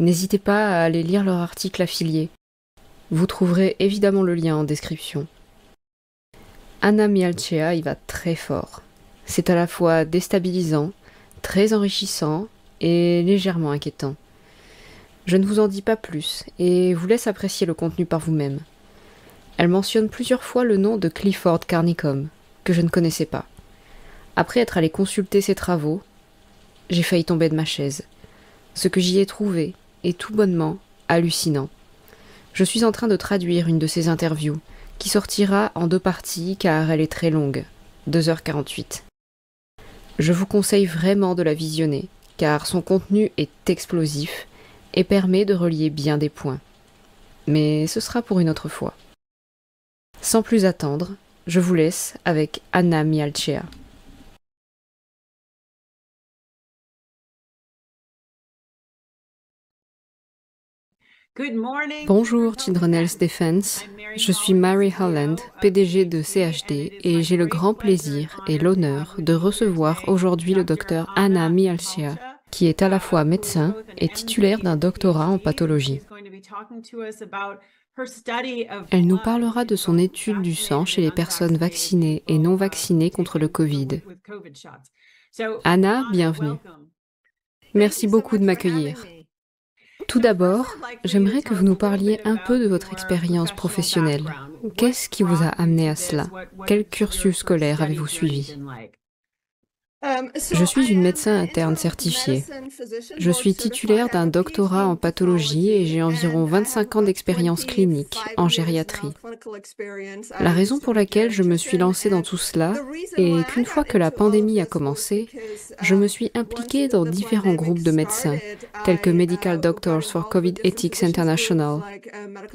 N'hésitez pas à aller lire leur article affilié. Vous trouverez évidemment le lien en description. Anna Mialcea y va très fort. C'est à la fois déstabilisant, très enrichissant et légèrement inquiétant. Je ne vous en dis pas plus et vous laisse apprécier le contenu par vous-même. Elle mentionne plusieurs fois le nom de Clifford Carnicom, que je ne connaissais pas. Après être allé consulter ses travaux, j'ai failli tomber de ma chaise. Ce que j'y ai trouvé est tout bonnement hallucinant. Je suis en train de traduire une de ses interviews, qui sortira en 2 parties car elle est très longue, 2h48. Je vous conseille vraiment de la visionner, car son contenu est explosif et permet de relier bien des points. Mais ce sera pour une autre fois. Sans plus attendre, je vous laisse avec Anna Mialcea. Bonjour Children Health Defense, je suis Mary Holland, PDG de CHD et j'ai le grand plaisir et l'honneur de recevoir aujourd'hui le docteur Anna Mialcea, qui est à la fois médecin et titulaire d'un doctorat en pathologie. Elle nous parlera de son étude du sang chez les personnes vaccinées et non vaccinées contre le Covid. Anna, bienvenue. Merci beaucoup de m'accueillir. Tout d'abord, j'aimerais que vous nous parliez un peu de votre expérience professionnelle. Qu'est-ce qui vous a amené à cela? Quel cursus scolaire avez-vous suivi? Je suis une médecin interne certifiée. Je suis titulaire d'un doctorat en pathologie et j'ai environ 25 ans d'expérience clinique en gériatrie. La raison pour laquelle je me suis lancée dans tout cela est qu'une fois que la pandémie a commencé, je me suis impliquée dans différents groupes de médecins, tels que Medical Doctors for COVID Ethics International.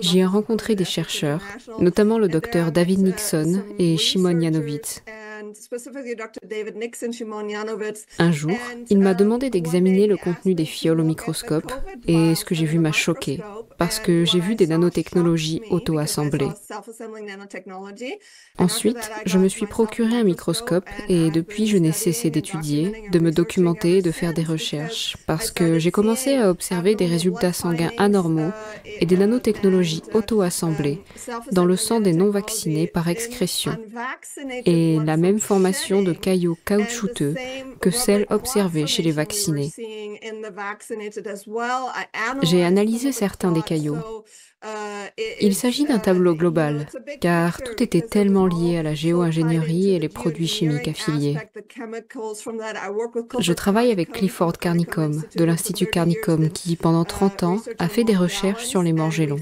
J'y ai rencontré des chercheurs, notamment le docteur David Nixon et Shimon Yanovitz. Un jour, il m'a demandé d'examiner le contenu des fioles au microscope et ce que j'ai vu m'a choqué parce que j'ai vu des nanotechnologies auto-assemblées. Ensuite, je me suis procuré un microscope et depuis, je n'ai cessé d'étudier, de me documenter et de faire des recherches parce que j'ai commencé à observer des résultats sanguins anormaux et des nanotechnologies auto-assemblées dans le sang des non-vaccinés par excrétion et la même formation de caillots caoutchouteux que celle observée chez les vaccinés. J'ai analysé certains des caillots. Il s'agit d'un tableau global, car tout était tellement lié à la géo-ingénierie et les produits chimiques affiliés. Je travaille avec Clifford Carnicom, de l'Institut Carnicom, qui, pendant 30 ans, a fait des recherches sur les morgellons.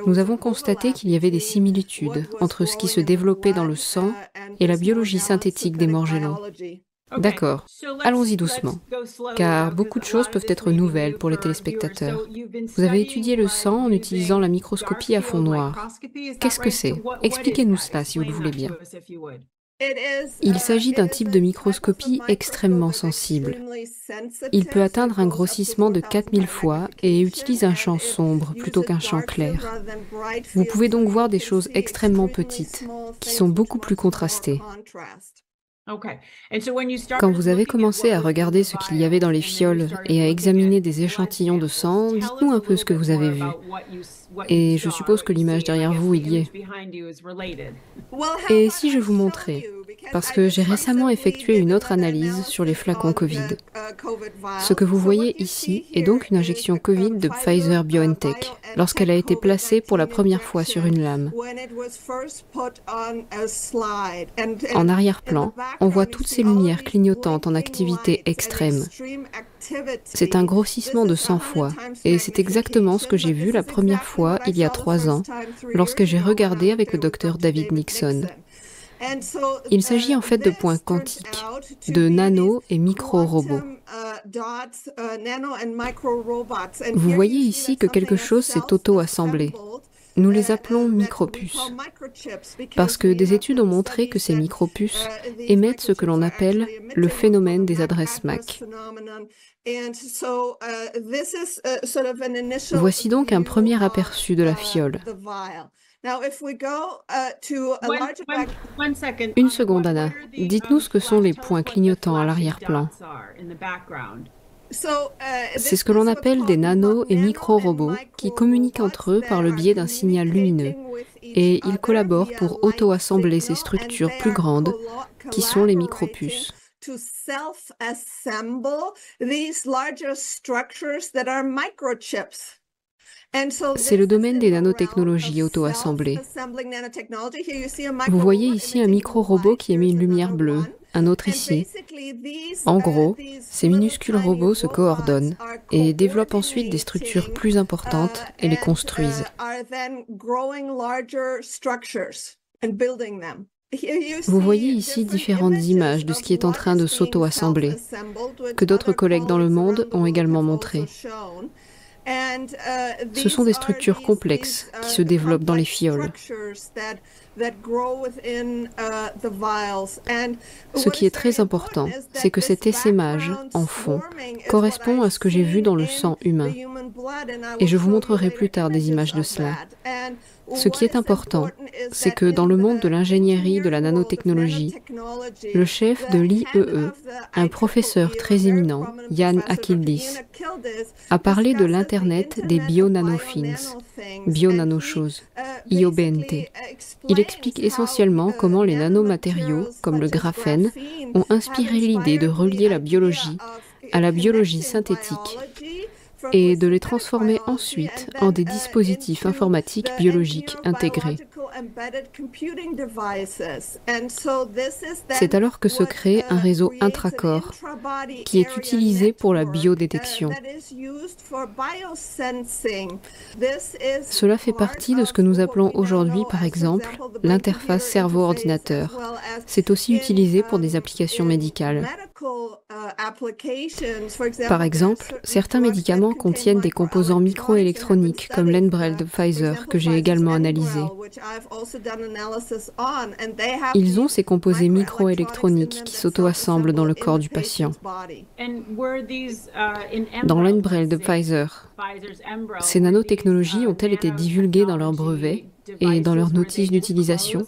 Nous avons constaté qu'il y avait des similitudes entre ce qui se développait dans le sang et la biologie synthétique des morgellons. D'accord, allons-y doucement, car beaucoup de choses peuvent être nouvelles pour les téléspectateurs. Vous avez étudié le sang en utilisant la microscopie à fond noir. Qu'est-ce que c'est? Expliquez-nous cela si vous le voulez bien. Il s'agit d'un type de microscopie extrêmement sensible. Il peut atteindre un grossissement de 4000 fois et utilise un champ sombre plutôt qu'un champ clair. Vous pouvez donc voir des choses extrêmement petites, qui sont beaucoup plus contrastées. Quand vous avez commencé à regarder ce qu'il y avait dans les fioles et à examiner des échantillons de sang, dites-nous un peu ce que vous avez vu. Et je suppose que l'image derrière vous, il y est. Et si je vous montrais, parce que j'ai récemment effectué une autre analyse sur les flacons Covid. Ce que vous voyez ici est donc une injection Covid de Pfizer-BioNTech, lorsqu'elle a été placée pour la première fois sur une lame. En arrière-plan, on voit toutes ces lumières clignotantes en activité extrême. C'est un grossissement de 100 fois, et c'est exactement ce que j'ai vu la première fois il y a 3 ans, lorsque j'ai regardé avec le docteur David Nixon. Il s'agit en fait de points quantiques, de nano- et micro-robots. Vous voyez ici que quelque chose s'est auto-assemblé. Nous les appelons micropuces, parce que des études ont montré que ces micropuces émettent ce que l'on appelle le phénomène des adresses MAC. Voici donc un premier aperçu de la fiole. Une seconde, Anna. Dites-nous ce que sont les points clignotants à l'arrière-plan. C'est ce que l'on appelle des nano- et micro-robots qui communiquent entre eux par le biais d'un signal lumineux, et ils collaborent pour auto-assembler ces structures plus grandes, qui sont les micropuces. C'est le domaine des nanotechnologies auto-assemblées. Vous voyez ici un micro-robot qui émet une lumière bleue, un autre ici. En gros, ces minuscules robots se coordonnent et développent ensuite des structures plus importantes et les construisent. Vous voyez ici différentes images de ce qui est en train de s'auto-assembler, que d'autres collègues dans le monde ont également montré. Ce sont des structures complexes qui se développent dans les fioles. Ce qui est très important, c'est que cet essaimage, en fond, correspond à ce que j'ai vu dans le sang humain. Et je vous montrerai plus tard des images de cela. Ce qui est important, c'est que dans le monde de l'ingénierie de la nanotechnologie, le chef de l'IEE, un professeur très éminent, Jan Akildis, a parlé de l'Internet des bio-nanothings, bio-nanochoses, IOBNT. Il explique essentiellement comment les nanomatériaux, comme le graphène, ont inspiré l'idée de relier la biologie à la biologie synthétique et de les transformer ensuite en des dispositifs informatiques biologiques intégrés. C'est alors que se crée un réseau intracorps qui est utilisé pour la biodétection. Cela fait partie de ce que nous appelons aujourd'hui, par exemple, l'interface cerveau-ordinateur. C'est aussi utilisé pour des applications médicales. Par exemple, certains médicaments contiennent des composants microélectroniques comme l'Enbrel de Pfizer que j'ai également analysé. Ils ont ces composés microélectroniques qui s'auto-assemblent dans le corps du patient. Dans l'Enbrel de Pfizer, ces nanotechnologies ont-elles été divulguées dans leurs brevets et dans leurs notices d'utilisation ?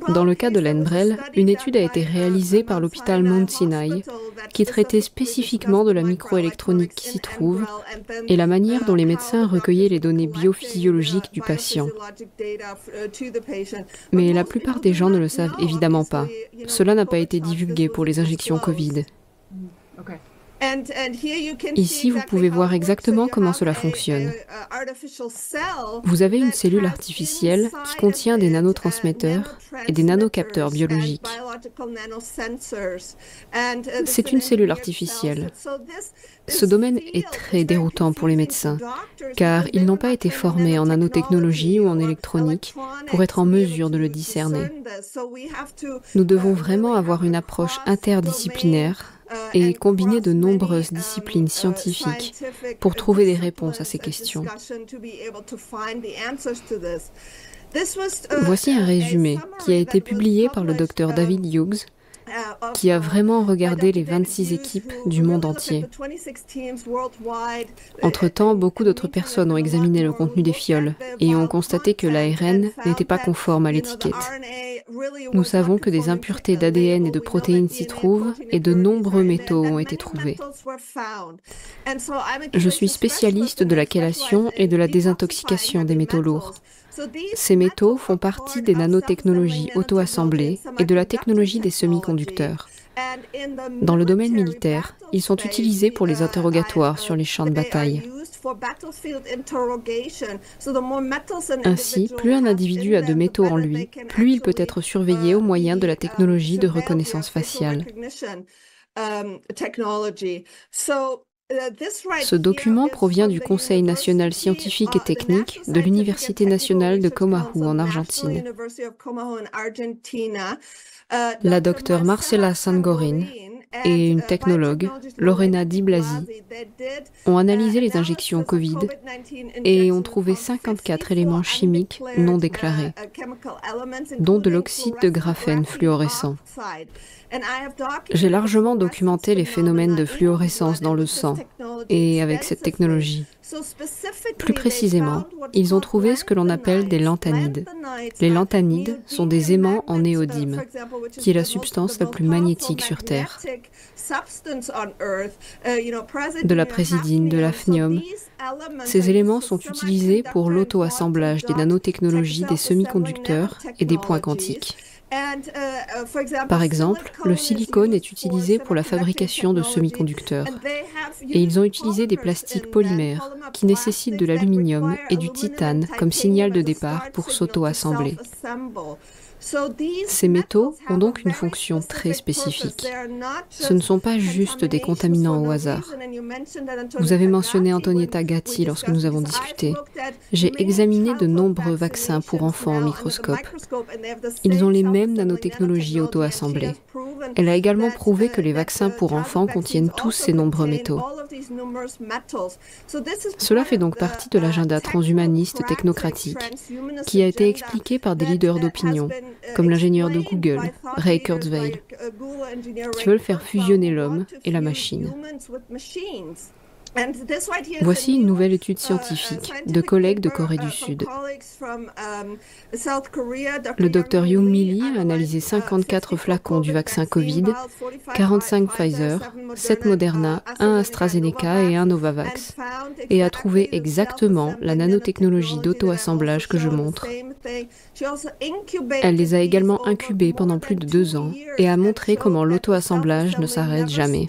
Dans le cas de l'Enbrel, une étude a été réalisée par l'hôpital Mount Sinai qui traitait spécifiquement de la microélectronique qui s'y trouve et la manière dont les médecins recueillaient les données biophysiologiques du patient. Mais la plupart des gens ne le savent évidemment pas. Cela n'a pas été divulgué pour les injections Covid. Ici, vous pouvez voir exactement comment cela fonctionne. Vous avez une cellule artificielle qui contient des nanotransmetteurs et des nanocapteurs biologiques. C'est une cellule artificielle. Ce domaine est très déroutant pour les médecins, car ils n'ont pas été formés en nanotechnologie ou en électronique pour être en mesure de le discerner. Nous devons vraiment avoir une approche interdisciplinaire et combiner de nombreuses disciplines scientifiques pour trouver des réponses à ces questions. Voici un résumé qui a été publié par le Dr David Hughes, qui a vraiment regardé les 26 équipes du monde entier. Entre-temps, beaucoup d'autres personnes ont examiné le contenu des fioles et ont constaté que l'ARN n'était pas conforme à l'étiquette. Nous savons que des impuretés d'ADN et de protéines s'y trouvent et de nombreux métaux ont été trouvés. Je suis spécialiste de la chélation et de la désintoxication des métaux lourds. Ces métaux font partie des nanotechnologies auto-assemblées et de la technologie des semi-conducteurs. Dans le domaine militaire, ils sont utilisés pour les interrogatoires sur les champs de bataille. Ainsi, plus un individu a de métaux en lui, plus il peut être surveillé au moyen de la technologie de reconnaissance faciale. Ce document provient du Conseil national scientifique et technique de l'Université nationale de Comahu en Argentine. La docteure Marcela Sangorin et une technologue, Lorena Di Blasi, ont analysé les injections Covid et ont trouvé 54 éléments chimiques non déclarés, dont de l'oxyde de graphène fluorescent. J'ai largement documenté les phénomènes de fluorescence dans le sang et avec cette technologie. Plus précisément, ils ont trouvé ce que l'on appelle des lanthanides. Les lanthanides sont des aimants en néodyme, qui est la substance la plus magnétique sur Terre. De la présidine, de l'hafnium. Ces éléments sont utilisés pour l'auto-assemblage des nanotechnologies des semi-conducteurs et des points quantiques. Par exemple, le silicone est utilisé pour la fabrication de semi-conducteurs. Et ils ont utilisé des plastiques polymères qui nécessitent de l'aluminium et du titane comme signal de départ pour s'auto-assembler. Ces métaux ont donc une fonction très spécifique. Ce ne sont pas juste des contaminants au hasard. Vous avez mentionné Antonietta Gatti lorsque nous avons discuté. J'ai examiné de nombreux vaccins pour enfants au microscope. Ils ont les mêmes nanotechnologies auto-assemblées. Elle a également prouvé que les vaccins pour enfants contiennent tous ces nombreux métaux. Cela fait donc partie de l'agenda transhumaniste technocratique, qui a été expliqué par des leaders d'opinion, comme l'ingénieur de Google, Ray Kurzweil, qui veulent faire fusionner l'homme et la machine. Voici une nouvelle étude scientifique de collègues de Corée du Sud. Le Dr Young-Mi Lee a analysé 54 flacons du vaccin Covid, 45 Pfizer, 7 Moderna, 1 AstraZeneca et 1 Novavax, et a trouvé exactement la nanotechnologie d'auto-assemblage que je montre. Elle les a également incubés pendant plus de 2 ans et a montré comment l'auto-assemblage ne s'arrête jamais.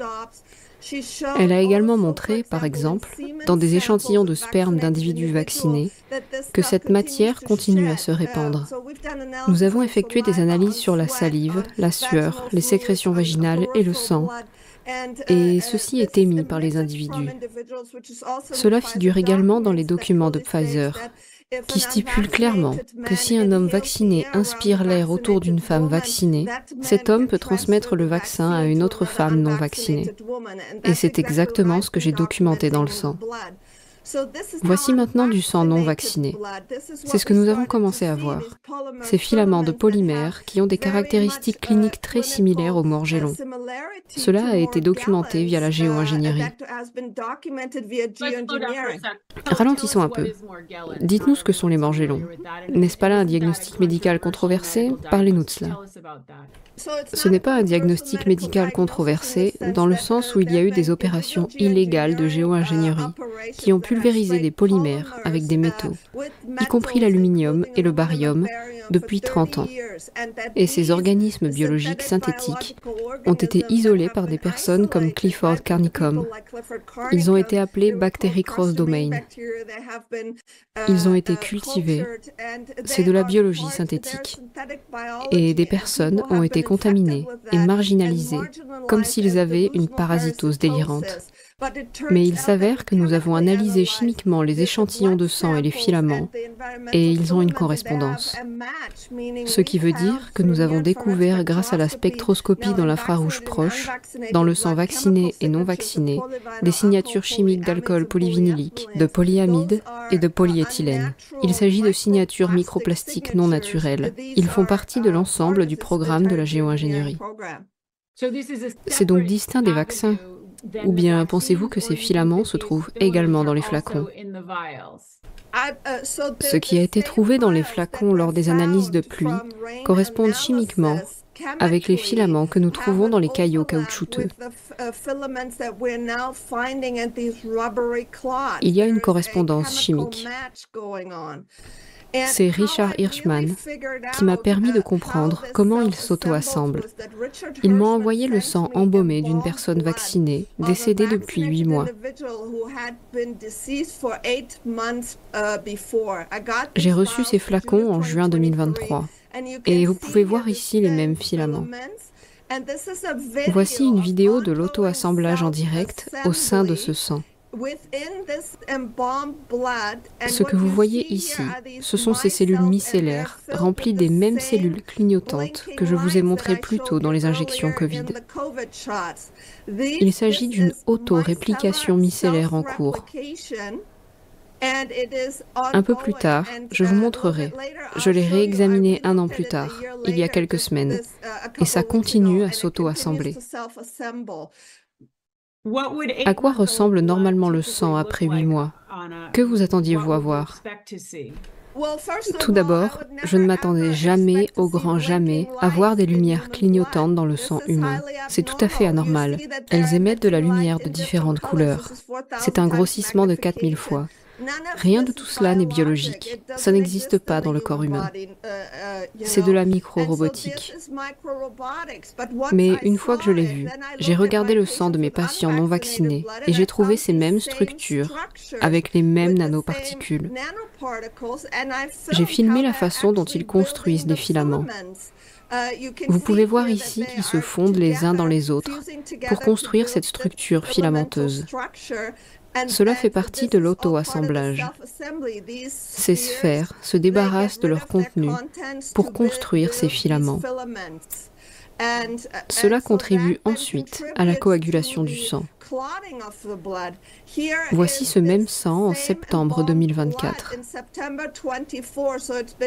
Elle a également montré, par exemple, dans des échantillons de sperme d'individus vaccinés, que cette matière continue à se répandre. Nous avons effectué des analyses sur la salive, la sueur, les sécrétions vaginales et le sang, et ceci est émis par les individus. Cela figure également dans les documents de Pfizer, qui stipule clairement que si un homme vacciné inspire l'air autour d'une femme vaccinée, cet homme peut transmettre le vaccin à une autre femme non vaccinée. Et c'est exactement ce que j'ai documenté dans le sang. Voici maintenant du sang non vacciné. C'est ce que nous avons commencé à voir. Ces filaments de polymères qui ont des caractéristiques cliniques très similaires aux morgellons. Cela a été documenté via la géo-ingénierie. Ralentissons un peu. Dites-nous ce que sont les morgellons. N'est-ce pas là un diagnostic médical controversé? Parlez-nous de cela. Ce n'est pas un diagnostic médical controversé dans le sens où il y a eu des opérations illégales de géo-ingénierie qui ont pulvérisé des polymères avec des métaux, y compris l'aluminium et le barium, depuis 30 ans. Et ces organismes biologiques synthétiques ont été isolés par des personnes comme Clifford Carnicom. Ils ont été appelés bactéries cross-domain. Ils ont été cultivés. C'est de la biologie synthétique. Et des personnes ont été contaminées et marginalisées, comme s'ils avaient une parasitose délirante. Mais il s'avère que nous avons analysé chimiquement les échantillons de sang et les filaments, et ils ont une correspondance. Ce qui veut dire que nous avons découvert grâce à la spectroscopie dans l'infrarouge proche, dans le sang vacciné et non vacciné, des signatures chimiques d'alcool polyvinylique, de polyamide et de polyéthylène. Il s'agit de signatures microplastiques non naturelles. Ils font partie de l'ensemble du programme de la géo-ingénierie. C'est donc distinct des vaccins. Ou bien pensez-vous que ces filaments se trouvent également dans les flacons? Ce qui a été trouvé dans les flacons lors des analyses de pluie correspond chimiquement avec les filaments que nous trouvons dans les caillots caoutchouteux. Il y a une correspondance chimique. C'est Richard Hirschman qui m'a permis de comprendre comment ils s'auto-assemblent. Il m'a envoyé le sang embaumé d'une personne vaccinée, décédée depuis 8 mois. J'ai reçu ces flacons en juin 2023. Et vous pouvez voir ici les mêmes filaments. Voici une vidéo de l'auto-assemblage en direct au sein de ce sang. Ce que vous voyez ici, ce sont ces cellules micellaires remplies des mêmes cellules clignotantes que je vous ai montrées plus tôt dans les injections Covid. Il s'agit d'une auto-réplication micellaire en cours. Un peu plus tard, je vous montrerai. Je l'ai réexaminé 1 an plus tard, il y a quelques semaines, et ça continue à s'auto-assembler. À quoi ressemble normalement le sang après 8 mois? Que vous attendiez-vous à voir? Tout d'abord, je ne m'attendais jamais, au grand jamais, à voir des lumières clignotantes dans le sang humain. C'est tout à fait anormal. Elles émettent de la lumière de différentes couleurs. C'est un grossissement de 4000 fois. Rien de tout cela n'est biologique. Ça n'existe pas dans le corps humain. C'est de la micro-robotique. Mais une fois que je l'ai vu, j'ai regardé le sang de mes patients non vaccinés et j'ai trouvé ces mêmes structures avec les mêmes nanoparticules. J'ai filmé la façon dont ils construisent les filaments. Vous pouvez voir ici qu'ils se fondent les uns dans les autres pour construire cette structure filamenteuse. Cela fait partie de l'auto-assemblage. Ces sphères se débarrassent de leur contenu pour construire ces filaments. Cela contribue ensuite à la coagulation du sang. Voici ce même sang en septembre 2024.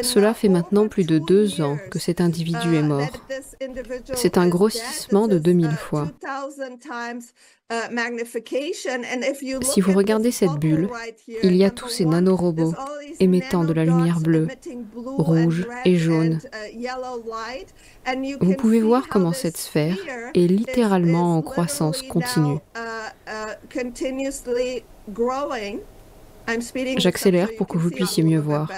Cela fait maintenant plus de 2 ans que cet individu est mort. C'est un grossissement de 2000 fois. Si vous regardez cette bulle, il y a tous ces nanorobots émettant de la lumière bleue, rouge et jaune. Vous pouvez voir comment cette sphère est littéralement en croissance continue. J'accélère pour que vous puissiez mieux voir.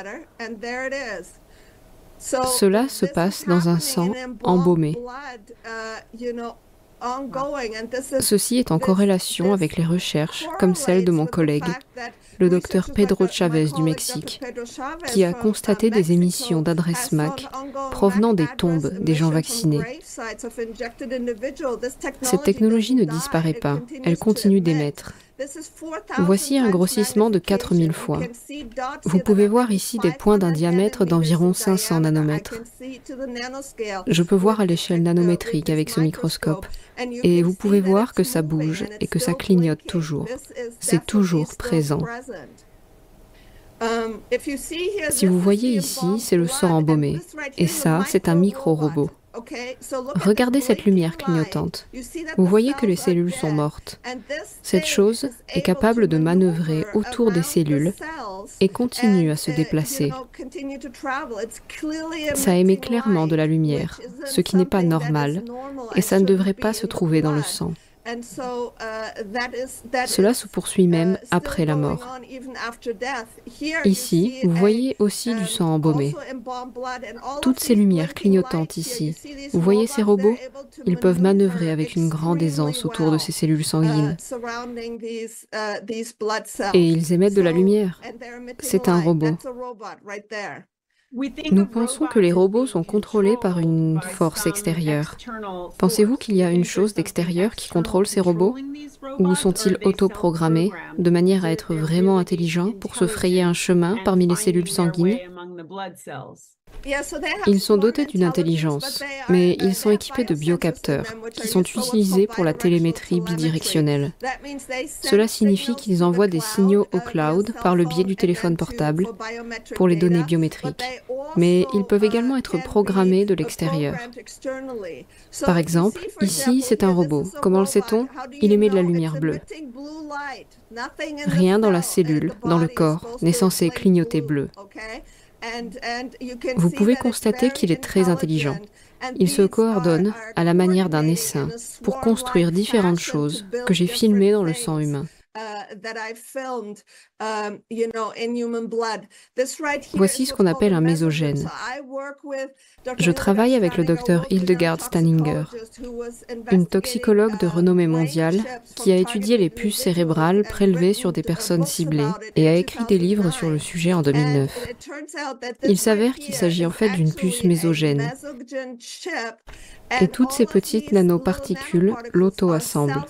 Cela se passe dans un sang embaumé. Ceci est en corrélation avec les recherches comme celle de mon collègue, le docteur Pedro Chavez du Mexique, qui a constaté des émissions d'adresses MAC provenant des tombes des gens vaccinés. Cette technologie ne disparaît pas, elle continue d'émettre. Voici un grossissement de 4000 fois. Vous pouvez voir ici des points d'un diamètre d'environ 500 nanomètres. Je peux voir à l'échelle nanométrique avec ce microscope. Et vous pouvez voir que ça bouge et que ça clignote toujours. C'est toujours présent. Si vous voyez ici, c'est le sang embaumé. Et ça, c'est un micro-robot. Regardez cette lumière clignotante. Vous voyez que les cellules sont mortes. Cette chose est capable de manœuvrer autour des cellules et continue à se déplacer. Ça émet clairement de la lumière, ce qui n'est pas normal, et ça ne devrait pas se trouver dans le sang. Cela se poursuit même après la mort. Ici, vous voyez aussi du sang embaumé. Toutes ces lumières clignotantes ici, vous voyez ces robots? Ils peuvent manœuvrer avec une grande aisance autour de ces cellules sanguines. Et ils émettent de la lumière. C'est un robot. Nous pensons que les robots sont contrôlés par une force extérieure. Pensez-vous qu'il y a une chose d'extérieur qui contrôle ces robots? Ou sont-ils autoprogrammés, de manière à être vraiment intelligents pour se frayer un chemin parmi les cellules sanguines? Ils sont dotés d'une intelligence, mais ils sont équipés de biocapteurs, qui sont utilisés pour la télémétrie bidirectionnelle. Cela signifie qu'ils envoient des signaux au cloud par le biais du téléphone portable pour les données biométriques. Mais ils peuvent également être programmés de l'extérieur. Par exemple, ici, c'est un robot. Comment le sait-on? Il émet de la lumière bleue. Rien dans la cellule, dans le corps, n'est censé clignoter bleu. Vous pouvez constater qu'il est très intelligent. Il se coordonne à la manière d'un essaim pour construire différentes choses que j'ai filmées dans le sang humain. Voici ce qu'on appelle un mésogène. Je travaille avec le docteur Hildegard Stanninger, une toxicologue de renommée mondiale qui a étudié les puces cérébrales prélevées sur des personnes ciblées et a écrit des livres sur le sujet en 2009. Il s'avère qu'il s'agit en fait d'une puce mésogène. Et toutes ces petites nanoparticules l'auto-assemblent.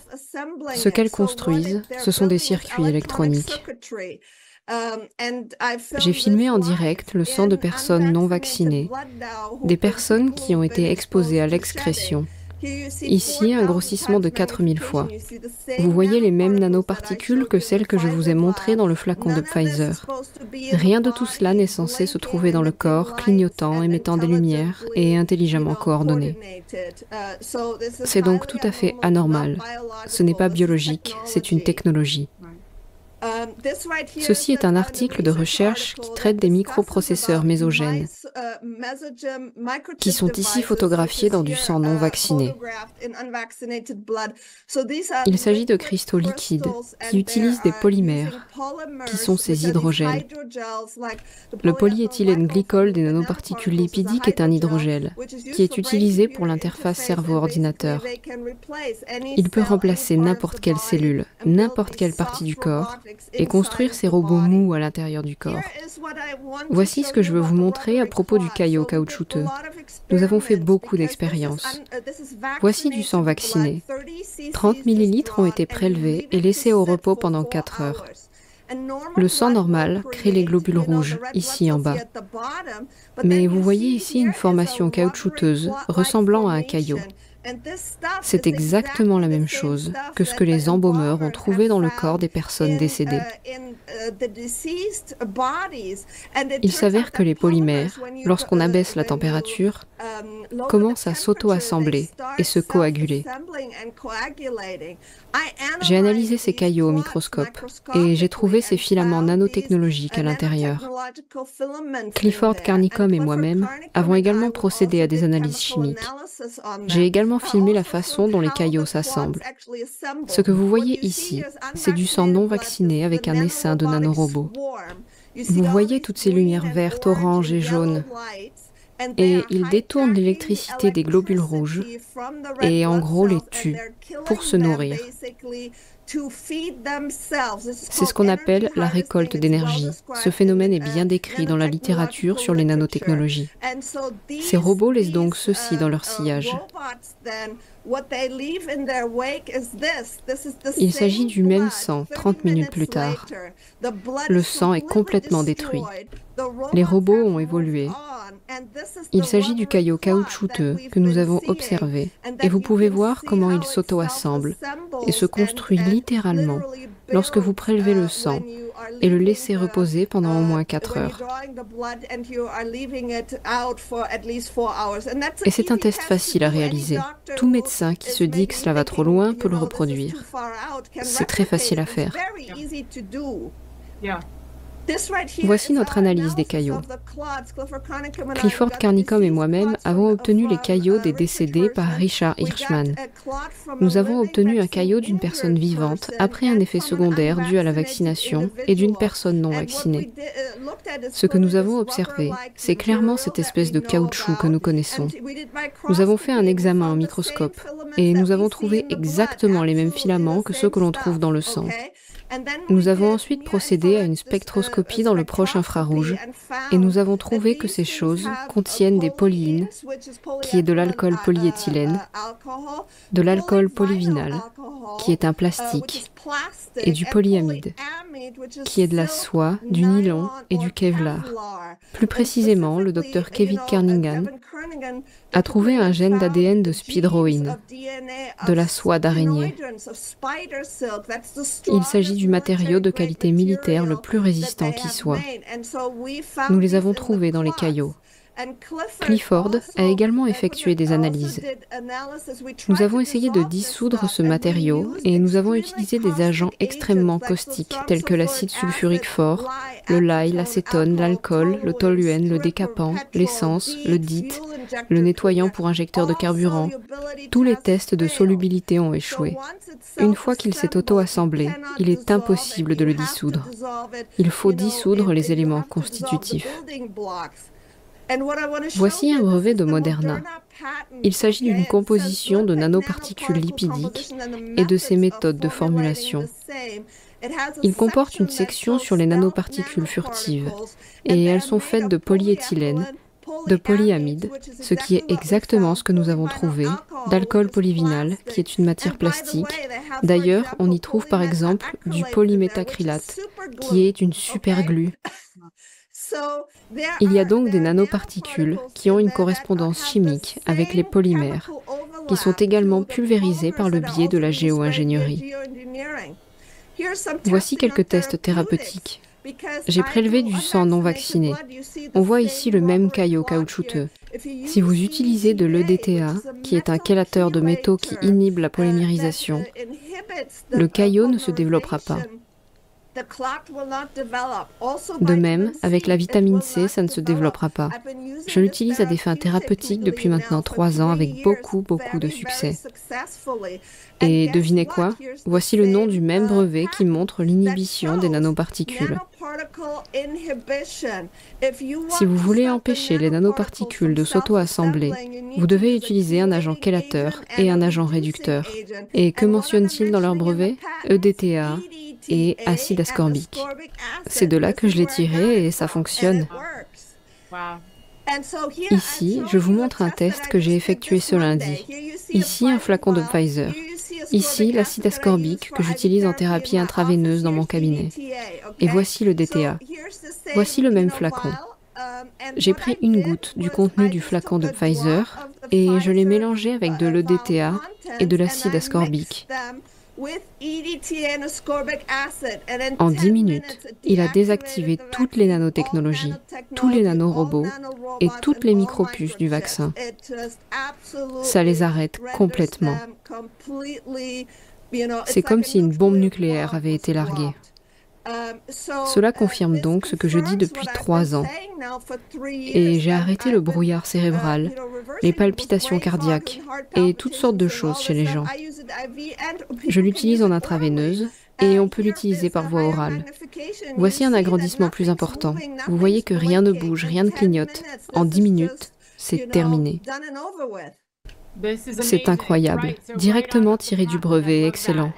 Ce qu'elles construisent, ce sont des circuits électroniques. J'ai filmé en direct le sang de personnes non vaccinées, des personnes qui ont été exposées à l'excrétion. Ici, un grossissement de 4000 fois. Vous voyez les mêmes nanoparticules que celles que je vous ai montrées dans le flacon de Pfizer. Rien de tout cela n'est censé se trouver dans le corps, clignotant, émettant des lumières et intelligemment coordonné. C'est donc tout à fait anormal. Ce n'est pas biologique, c'est une technologie. Ceci est un article de recherche qui traite des microprocesseurs mésogènes, qui sont ici photographiés dans du sang non vacciné. Il s'agit de cristaux liquides qui utilisent des polymères, qui sont ces hydrogels. Le polyéthylène glycol des nanoparticules lipidiques est un hydrogel, qui est utilisé pour l'interface cerveau-ordinateur. Il peut remplacer n'importe quelle cellule, n'importe quelle partie du corps, et construire ces robots mous à l'intérieur du corps. Voici ce que je veux vous montrer à propos du caillot caoutchouteux. Nous avons fait beaucoup d'expériences. Voici du sang vacciné. 30 ml ont été prélevés et laissés au repos pendant 4 heures. Le sang normal crée les globules rouges, ici en bas. Mais vous voyez ici une formation caoutchouteuse ressemblant à un caillot. C'est exactement la même chose que ce que les embaumeurs ont trouvé dans le corps des personnes décédées. Il s'avère que les polymères, lorsqu'on abaisse la température, commencent à s'auto-assembler et se coaguler. J'ai analysé ces caillots au microscope et j'ai trouvé ces filaments nanotechnologiques à l'intérieur. Clifford Carnicom et moi-même avons également procédé à des analyses chimiques. J'ai également filmé la façon dont les caillots s'assemblent. Ce que vous voyez ici, c'est du sang non vacciné avec un essaim de nanorobots. Vous voyez toutes ces lumières vertes, oranges et jaunes. Et ils détournent l'électricité des globules rouges et en gros les tuent pour se nourrir. C'est ce qu'on appelle la récolte d'énergie. Ce phénomène est bien décrit dans la littérature sur les nanotechnologies. Ces robots laissent donc ceci dans leur sillage. Il s'agit du même sang 30 minutes plus tard. Le sang est complètement détruit. Les robots ont évolué. Il s'agit du caillot caoutchouteux que nous avons observé et vous pouvez voir comment il s'auto-assemble et se construit littéralement lorsque vous prélevez le sang et le laissez reposer pendant au moins 4 heures. Et c'est un test facile à réaliser. Tout médecin qui se dit que cela va trop loin peut le reproduire. C'est très facile à faire. Voici notre analyse des caillots. Clifford Carnicom et moi-même avons obtenu les caillots des décédés par Richard Hirschman. Nous avons obtenu un caillot d'une personne vivante après un effet secondaire dû à la vaccination et d'une personne non vaccinée. Ce que nous avons observé, c'est clairement cette espèce de caoutchouc que nous connaissons. Nous avons fait un examen au microscope et nous avons trouvé exactement les mêmes filaments que ceux que l'on trouve dans le sang. Nous avons ensuite procédé à une spectroscopie dans le proche infrarouge et nous avons trouvé que ces choses contiennent des polyines, qui est de l'alcool polyéthylène, de l'alcool polyvinal, qui est un plastique, et du polyamide, qui est de la soie, du nylon et du kevlar. Plus précisément, le docteur Kevin Kernigan a trouvé un gène d'ADN de spidroïne, de la soie d'araignée. Il s'agit du matériau de qualité militaire le plus résistant qui soit. Nous les avons trouvés dans les caillots. Clifford a également effectué des analyses. Nous avons essayé de dissoudre ce matériau et nous avons utilisé des agents extrêmement caustiques tels que l'acide sulfurique fort, le lye, l'acétone, l'alcool, le toluène, le décapant, l'essence, le DIT, le nettoyant pour injecteur de carburant. Tous les tests de solubilité ont échoué. Une fois qu'il s'est auto-assemblé, il est impossible de le dissoudre. Il faut dissoudre les éléments constitutifs. Voici un brevet de Moderna. Il s'agit d'une composition de nanoparticules lipidiques et de ses méthodes de formulation. Il comporte une section sur les nanoparticules furtives et elles sont faites de polyéthylène, de polyamide, ce qui est exactement ce que nous avons trouvé, d'alcool polyvinal, qui est une matière plastique. D'ailleurs, on y trouve par exemple du polyméthacrylate, qui est une superglue. Il y a donc des nanoparticules qui ont une correspondance chimique avec les polymères, qui sont également pulvérisés par le biais de la géo-ingénierie. Voici quelques tests thérapeutiques. J'ai prélevé du sang non vacciné. On voit ici le même caillot caoutchouteux. Si vous utilisez de l'EDTA, qui est un chélateur de métaux qui inhibe la polymérisation, le caillot ne se développera pas. De même, avec la vitamine C, ça ne se développera pas. Je l'utilise à des fins thérapeutiques depuis maintenant 3 ans avec beaucoup de succès. Et devinez quoi? Voici le nom du même brevet qui montre l'inhibition des nanoparticules. Si vous voulez empêcher les nanoparticules de s'auto-assembler, vous devez utiliser un agent chélateur et un agent réducteur. Et que mentionnent-ils dans leur brevet? EDTA et acide ascorbique. C'est de là que je l'ai tiré et ça fonctionne. Ici, je vous montre un test que j'ai effectué ce lundi. Ici, un flacon de Pfizer. Ici, l'acide ascorbique que j'utilise en thérapie intraveineuse dans mon cabinet. Et voici le DTA. Voici le même flacon. J'ai pris une goutte du contenu du flacon de Pfizer et je l'ai mélangé avec de l'EDTA et de l'acide ascorbique. En 10 minutes, il a désactivé toutes les nanotechnologies, tous les nanorobots et toutes les micropuces du vaccin. Ça les arrête complètement. C'est comme si une bombe nucléaire avait été larguée. Cela confirme donc ce que je dis depuis 3 ans. Et j'ai arrêté le brouillard cérébral, les palpitations cardiaques et toutes sortes de choses chez les gens. Je l'utilise en intraveineuse et on peut l'utiliser par voie orale. Voici un agrandissement plus important. Vous voyez que rien ne bouge, rien ne clignote. En 10 minutes, c'est terminé. C'est incroyable, directement tiré du brevet, excellent.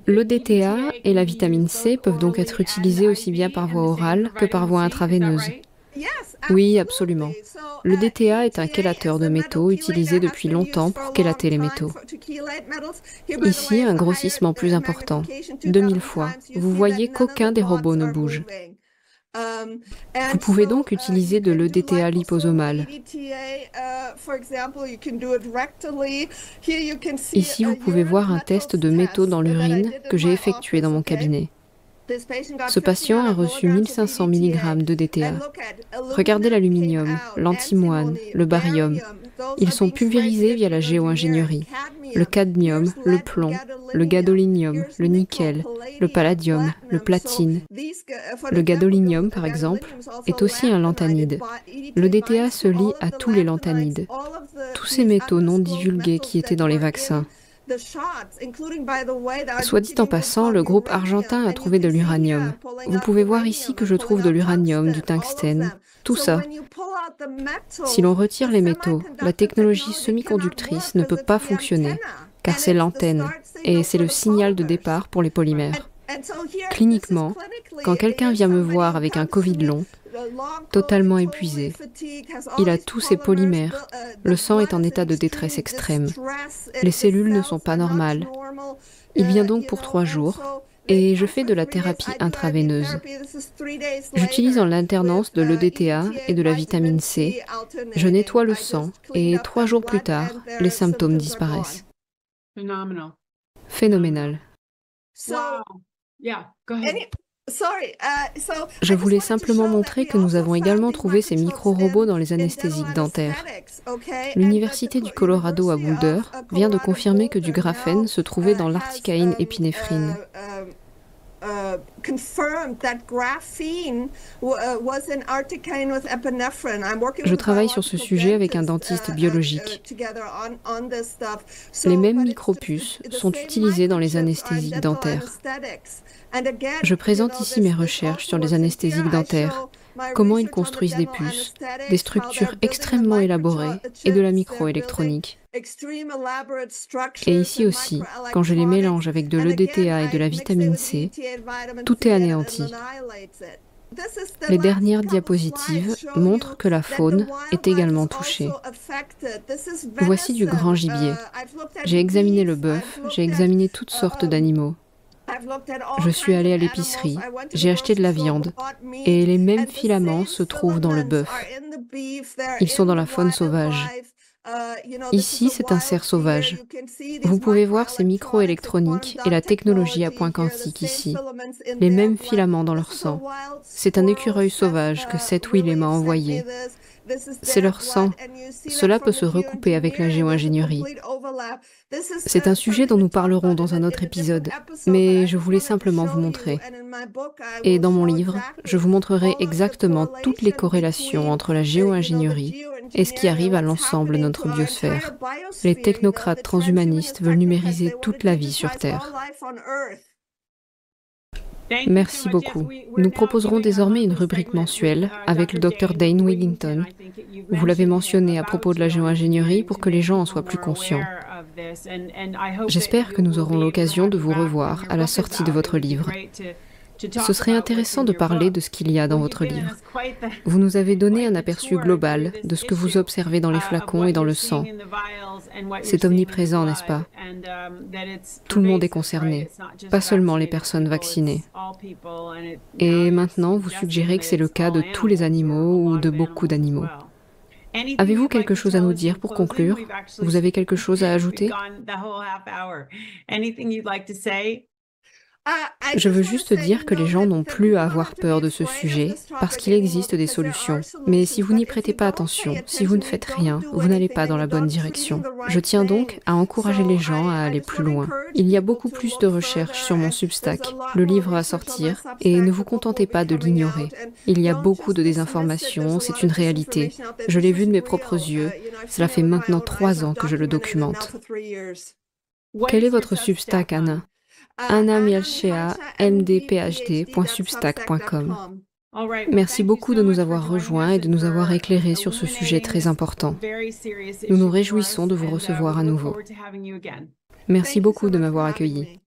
L'EDTA et la vitamine C peuvent donc être utilisés aussi bien par voie orale que par voie intraveineuse. Oui, absolument. Le DTA est un chélateur de métaux utilisé depuis longtemps pour chélater les métaux. Ici, un grossissement plus important, 2000 fois. Vous voyez qu'aucun des robots ne bouge. Vous pouvez donc utiliser de l'EDTA liposomal. Ici, vous pouvez voir un test de métaux dans l'urine que j'ai effectué dans mon cabinet. Ce patient a reçu 1500 mg de DTA. Regardez l'aluminium, l'antimoine, le barium. Ils sont pulvérisés via la géo-ingénierie. Le cadmium, le plomb, le gadolinium, le nickel, le palladium, le platine. Le gadolinium, par exemple, est aussi un lanthanide. Le DTA se lie à tous les lanthanides, tous ces métaux non divulgués qui étaient dans les vaccins. Soit dit en passant, le groupe argentin a trouvé de l'uranium. Vous pouvez voir ici que je trouve de l'uranium, du tungstène, tout ça. Si l'on retire les métaux, la technologie semi-conductrice ne peut pas fonctionner, car c'est l'antenne, et c'est le signal de départ pour les polymères. Cliniquement, quand quelqu'un vient me voir avec un Covid long, totalement épuisé, il a tous ses polymères, le sang est en état de détresse extrême, les cellules ne sont pas normales. Il vient donc pour 3 jours, et je fais de la thérapie intraveineuse. J'utilise en alternance de l'EDTA et de la vitamine C, je nettoie le sang, et 3 jours plus tard, les symptômes disparaissent. Phénoménal. Je voulais simplement montrer que nous avons également trouvé ces micro-robots dans les anesthésiques dentaires. L'Université du Colorado à Boulder vient de confirmer que du graphène se trouvait dans l'articaïne épinéphrine. Je travaille sur ce sujet avec un dentiste biologique. Les mêmes micropuces sont utilisées dans les anesthésiques dentaires. Je présente ici mes recherches sur les anesthésiques dentaires, comment ils construisent des puces, des structures extrêmement élaborées et de la microélectronique. Et ici aussi, quand je les mélange avec de l'EDTA et de la vitamine C, tout est anéanti. Les dernières diapositives montrent que la faune est également touchée. Voici du grand gibier. J'ai examiné le bœuf, j'ai examiné toutes sortes d'animaux. Je suis allée à l'épicerie, j'ai acheté de la viande, et les mêmes filaments se trouvent dans le bœuf. Ils sont dans la faune sauvage. Ici, c'est un cerf sauvage. Vous pouvez voir ces microélectroniques et la technologie à point quantique ici. Les mêmes filaments dans leur sang. C'est un écureuil sauvage que Seth Willem m'a envoyé. C'est leur sang. Cela peut se recouper avec la géo-ingénierie. C'est un sujet dont nous parlerons dans un autre épisode, mais je voulais simplement vous montrer. Et dans mon livre, je vous montrerai exactement toutes les corrélations entre la géo-ingénierie et ce qui arrive à l'ensemble de notre biosphère. Les technocrates transhumanistes veulent numériser toute la vie sur Terre. Merci beaucoup. Nous proposerons désormais une rubrique mensuelle avec le Dr Dane Wigington. Vous l'avez mentionné à propos de la géo-ingénierie pour que les gens en soient plus conscients. J'espère que nous aurons l'occasion de vous revoir à la sortie de votre livre. Ce serait intéressant de parler de ce qu'il y a dans votre livre. Vous nous avez donné un aperçu global de ce que vous observez dans les flacons et dans le sang. C'est omniprésent, n'est-ce pas? Tout le monde est concerné, pas seulement les personnes vaccinées. Et maintenant, vous suggérez que c'est le cas de tous les animaux ou de beaucoup d'animaux. Avez-vous quelque chose à nous dire pour conclure? Vous avez quelque chose à ajouter? Je veux juste dire que les gens n'ont plus à avoir peur de ce sujet parce qu'il existe des solutions. Mais si vous n'y prêtez pas attention, si vous ne faites rien, vous n'allez pas dans la bonne direction. Je tiens donc à encourager les gens à aller plus loin. Il y a beaucoup plus de recherches sur mon Substack. Le livre va sortir et ne vous contentez pas de l'ignorer. Il y a beaucoup de désinformation, c'est une réalité. Je l'ai vu de mes propres yeux. Cela fait maintenant 3 ans que je le documente. Quel est votre Substack, Anna? annamialchea.mdphd.substack.com. Merci beaucoup de nous avoir rejoints et de nous avoir éclairés sur ce sujet très important. Nous nous réjouissons de vous recevoir à nouveau. Merci beaucoup de m'avoir accueilli.